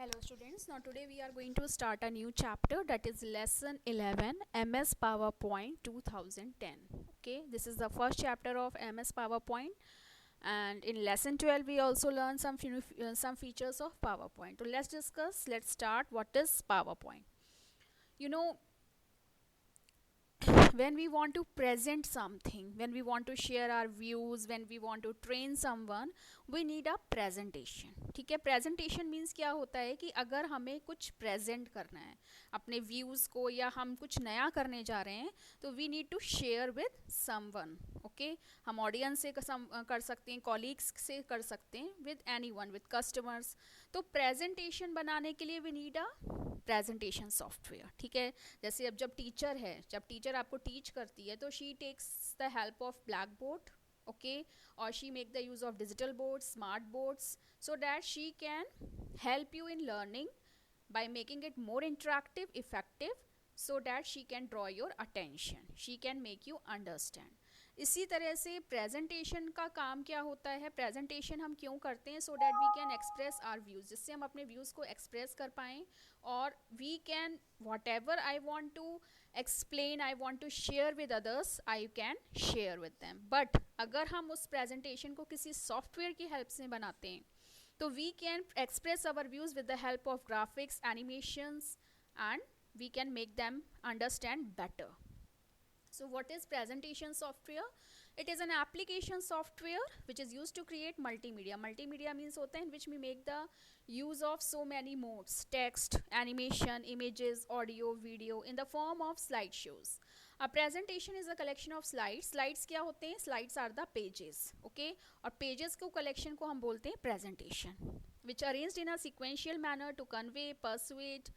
Hello students, now today we are going to start a new chapter, that is lesson 11 MS PowerPoint 2010. Okay, this is the first chapter of MS PowerPoint, and in lesson 12 we also learn some features of PowerPoint. So let's start what is PowerPoint. You know, when we want to present something, when we want to share our views, when we want to train someone, we need a presentation. ठीक है, presentation means क्या होता है कि अगर हमें कुछ present करना है अपने व्यूज़ को, या हम कुछ नया करने जा रहे हैं, तो we need to share with someone. Okay, हम ऑडियंस से कर सकते हैं, कॉलीग्स से कर सकते हैं, with any one, with customers. तो प्रेजेंटेशन बनाने के लिए we need a presentation software. ठीक है, जैसे अब जब टीचर है, जब टीचर आपको टीच करती है, तो she takes the help of black board, okay, or she make the use of digital boards, smart boards, so that she can help you in learning by making it more interactive, effective, so that she can draw your attention, she can make you understand. इसी तरह से presentation का काम क्या होता है, presentation हम क्यों करते हैं, so that we can express our views, जिससे हम अपने व्यूज़ को एक्सप्रेस कर पाएँ, और we can whatever I want to explain, I want to share with others, I can share with them. But अगर हम उस प्रेजेंटेशन को किसी सॉफ्टवेयर की हेल्प से बनाते हैं, तो we can express our views with the help of graphics, animations, and we can make them understand better. So what is presentation software? It is an application software which is used to create multimedia. Multimedia means hota hai in which we make the use of so many modes: text, animation, images, audio, video, in the form of slideshows. A presentation is a collection of slides. Slides क्या होते हैं? Slides are the pages. Okay, और pages को collection को हम बोलते हैं presentation, which are arranged in a sequential manner to convey, persuade,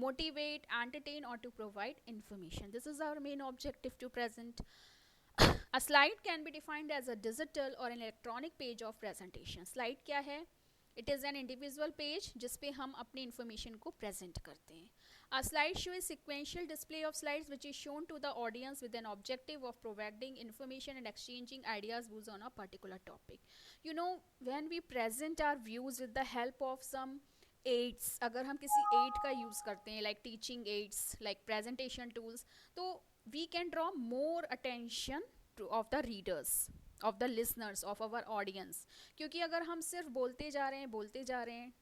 motivate, entertain, or to provide information. This is our main objective to present. A slide can be defined as a digital or an electronic page of presentation. Slide क्या है? It is an individual page जिसपे हम अपनी information को present करते हैं. A slideshow is sequential display of slides which is shown to the audience with an objective of providing information and exchanging ideas views on a particular topic. You know, when we present our views with the help of some aids, अगर हम किसी aid का use करते हैं, like teaching aids, like presentation tools, तो we can draw more attention of the readers, of the listeners, of our audience. क्योंकि अगर हम सिर्फ बोलते जा रहे हैं,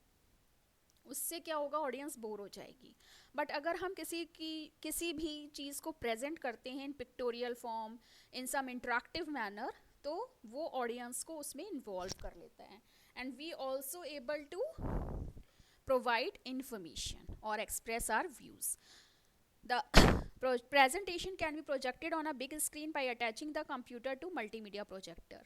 उससे क्या होगा, ऑडियंस बोर हो जाएगी. बट अगर हम किसी भी चीज़ को प्रेजेंट करते हैं in pictorial form, in some interactive manner, तो वो ऑडियंस को उसमें इन्वॉल्व कर लेता है. And we also able to provide information or express our views. The presentation can be projected on a big screen by attaching the computer to multimedia projector.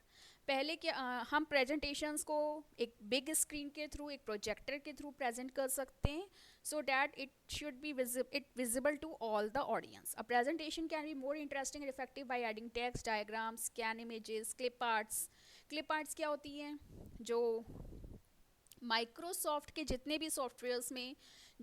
पहले क्या हम presentations को एक big screen के through, एक projector के through present कर सकते हैं, so that it should be visible to all the audience. A presentation can be more interesting and effective by adding text, diagrams, scan images, clip arts. Clip arts क्या होती हैं? जो Microsoft के जितने भी सॉफ्टवेयर्स में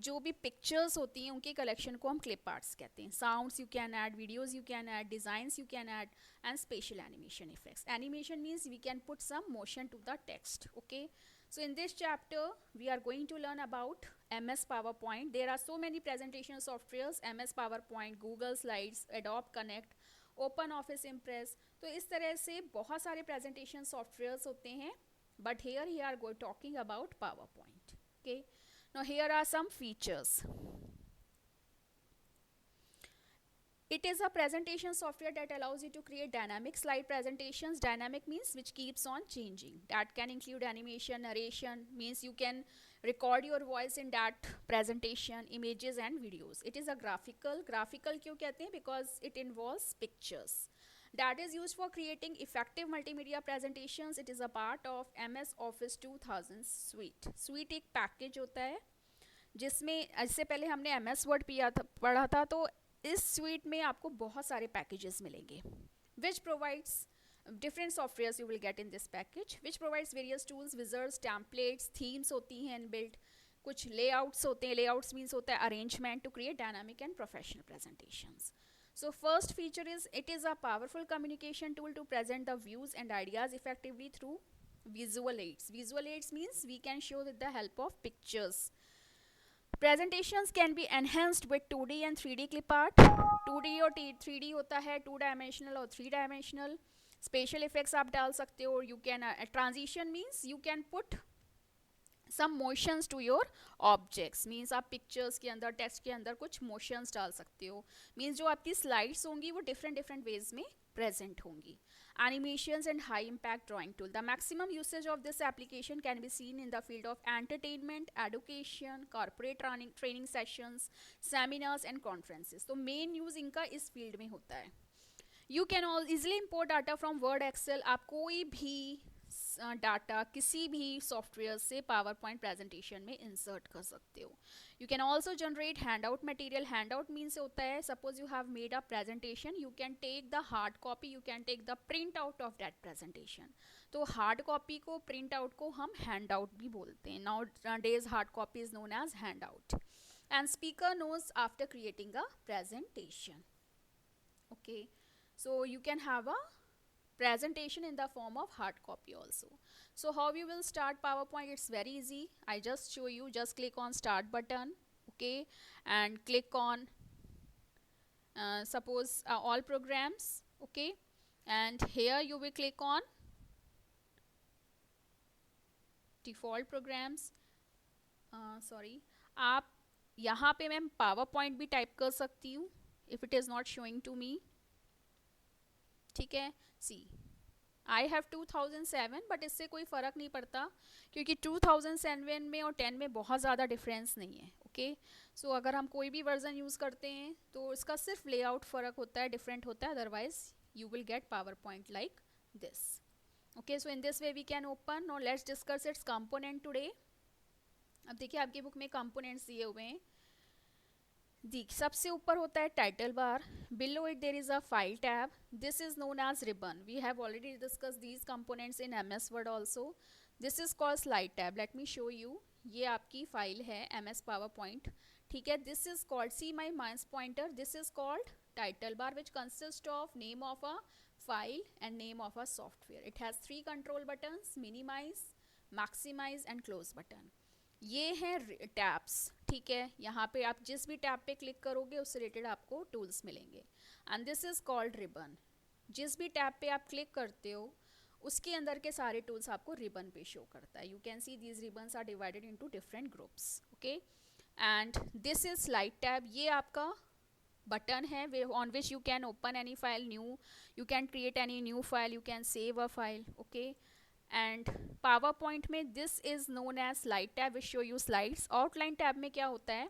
जो भी पिक्चर्स होती हैं, उनके कलेक्शन को हम क्लिप आर्ट्स कहते हैं. Sounds you can add, videos you can add, designs you can add, and special animation effects. Animation means we can put some motion to the text. Okay, so in this chapter we are going to learn about MS PowerPoint. There are so many presentation softwares: MS PowerPoint, Google Slides, Adobe Connect, Open Office Impress. तो इस तरह से बहुत सारे presentation softwares होते हैं, but here we are talking about PowerPoint. Okay, now here are some features. It is a presentation software that allows you to create dynamic slide presentations. Dynamic means which keeps on changing. That can include animation, narration, means you can record your voice in that presentation, images and videos. It is a graphical क्यों कहते हैं? Because it involves pictures. That is used for creating effective multimedia presentations. It is a part of MS Office 2000 suite. Suite एक package होता है जिसमें, इससे पहले हमने MS Word पढ़ा था, तो इस suite में आपको बहुत सारे packages मिलेंगे, which provides different softwares you will get in this package, which provides various tools, wizards, templates, themes होती हैं inbuilt, कुछ layouts होते हैं. Layouts means होता है arrangement to create dynamic and professional presentations. So first feature is, it is a powerful communication tool to present the views and ideas effectively through visual aids. Visual aids means we can show with the help of pictures. Presentations can be enhanced with 2D and 3D clip art. 2D और 3D होता है 2 dimensional और 3 dimensional. Special effects आप डाल सकते हो. You can transition means you can put some motions to your objects. Means आप pictures के अंदर टेक्स्ट के अंदर कुछ मोशंस डाल सकते हो. मीन्स जो आपकी स्लाइड्स होंगी वो डिफरेंट डिफरेंट वेज में प्रेजेंट होंगी. Animations and high impact drawing tool. The maximum usage of this application can be seen in the field of entertainment, education, corporate training sessions, seminars and conferences. तो main use इनका इस field में होता है. You can all easily import data from Word, Excel. आप कोई भी data किसी भी सॉफ्टवेयर से पावर पॉइंट प्रेजेंटेशन में इंसर्ट कर सकते हो. You can also generate hand out material. Hand out means होता है suppose you have made a presentation, you can take the hard copy, you can take the print out of that presentation. तो hard copy को print out को हम hand out भी बोलते हैं. Nowadays hard copy is known as hand out. And speaker knows after creating a presentation. Okay, so you can have a presentation in the form of hard copy also. So how you will start PowerPoint? It's very easy. I just show you. Just click on start button, okay, and click on suppose all programs, okay, and here you will click on default programs. Sorry, आप यहाँ पे मैं PowerPoint भी type कर सकती हूँ if it is not showing to me. ठीक है, सी आई हैव 2007 बट इससे कोई फ़र्क नहीं पड़ता क्योंकि 2007 में और 10 में बहुत ज़्यादा डिफरेंस नहीं है. ओके, सो अगर हम कोई भी वर्जन यूज़ करते हैं तो इसका सिर्फ लेआउट फ़र्क होता है, डिफरेंट होता है. Otherwise you will get PowerPoint like this. Okay, so in this way we can open. और let's discuss its component today. अब देखिए आपकी बुक में कंपोनेंट्स दिए हुए हैं. सबसे ऊपर होता है title bar. Below it there is a file tab. This is known as ribbon. We have already discuss these components in MS word also. This is called slide tab. Let me show you. ये आपकी file है MS power point. ठीक है, this is called, see my mouse pointer, this is called title bar which consist of name of a file and name of a software. It has 3 control buttons, minimize, maximize and close button. ये हैं tabs. ठीक है, यहाँ पे आप जिस भी tab पे क्लिक करोगे उससे रिलेटेड आपको टूल्स मिलेंगे. And this is called ribbon. जिस भी टैब पे आप क्लिक करते हो उसके अंदर के सारे टूल्स आपको रिबन पे शो करता है. You can see these ribbons are divided into different groups. Okay, and this is slide tab. ये आपका बटन है on which you can open any file new, you can create any new file, you can save a file. Okay, and PowerPoint में this is known as slide tab which show you slides. Outline tab में क्या होता है,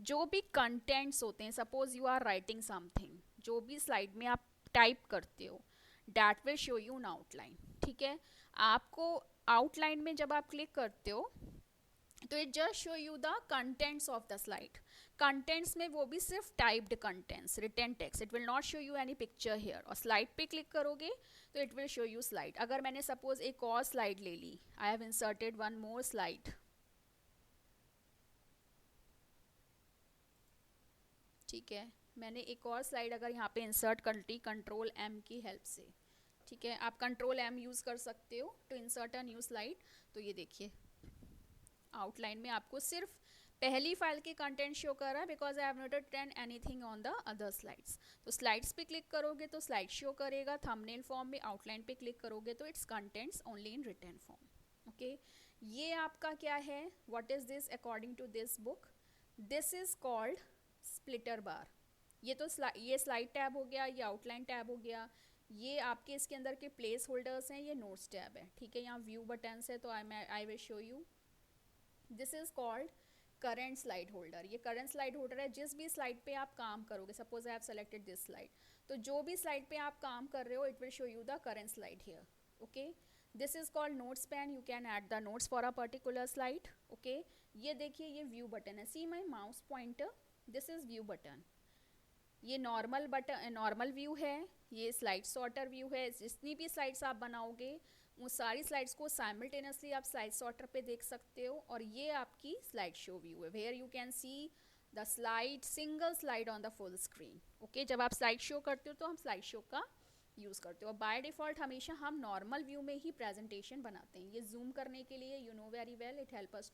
जो भी contents होते हैं, suppose you are writing something, जो भी स्लाइड में आप टाइप करते हो that will show you in outline. ठीक है, आपको आउटलाइन में जब आप क्लिक करते हो तो it just show you the contents of the slide. Contents में वो भी सिर्फ typed contents, written text. It will not show you any picture here. और स्लाइड पे क्लिक करोगे तो it will show you slide. अगर मैंने सपोज एक और स्लाइड ले ली, I have inserted one more slide. ठीक है, मैंने एक और स्लाइड अगर यहाँ पे इंसर्ट कर ली कंट्रोल M की हेल्प से. ठीक है, आप कंट्रोल M यूज़ कर सकते हो to insert a new slide. तो ये देखिए आउटलाइन में आपको सिर्फ पहली फाइल के कंटेंट शो कर रहा है because I have not done anything on the other slides. तो स्लाइड्स पे क्लिक करोगे तो स्लाइड शो करेगा थंबनेल फॉर्म में. आउटलाइन पे क्लिक करोगे तो its contents only in written form. Okay, ये आपका क्या है, what is this according to this book? This is called splitter bar. ये तो ये स्लाइड टैब हो गया, ये आउटलाइन टैब हो गया, ये आपके इसके अंदर के प्लेस होल्डर्स हैं, ये नोट्स टैब है. ठीक है, यहाँ व्यू बटन्स है तो I will show you. This is called current slide holder. ये करंट स्लाइड होल्डर है. जिस भी स्लाइड पे आप काम करोगे, suppose I have selected this slide, तो जो भी स्लाइड पे आप काम कर रहे हो it will show you the current slide here. Okay, this is called notes pane. You can add the notes for a particular slide. Okay, ये देखिए ये व्यू बटन है. See my mouse pointer, this is view button. ये normal button, normal view है. ये slide sorter view है. जितनी भी स्लाइड्स आप बनाओगे वो सारी स्लाइड्स को साइमल्टेनियसली आप स्लाइड सॉर्टर पे देख सकते हो. और ये आपकी स्लाइड शो व्यू है where you can see the slide, single slide on the full screen. Okay, जब आप स्लाइड शो करते हो तो हम स्लाइड शो का यूज़ करते हो. बाय डिफ़ॉल्ट हमेशा हम नॉर्मल व्यू में ही प्रेजेंटेशन बनाते हैं. ये जूम करने के लिए you know very well, it help us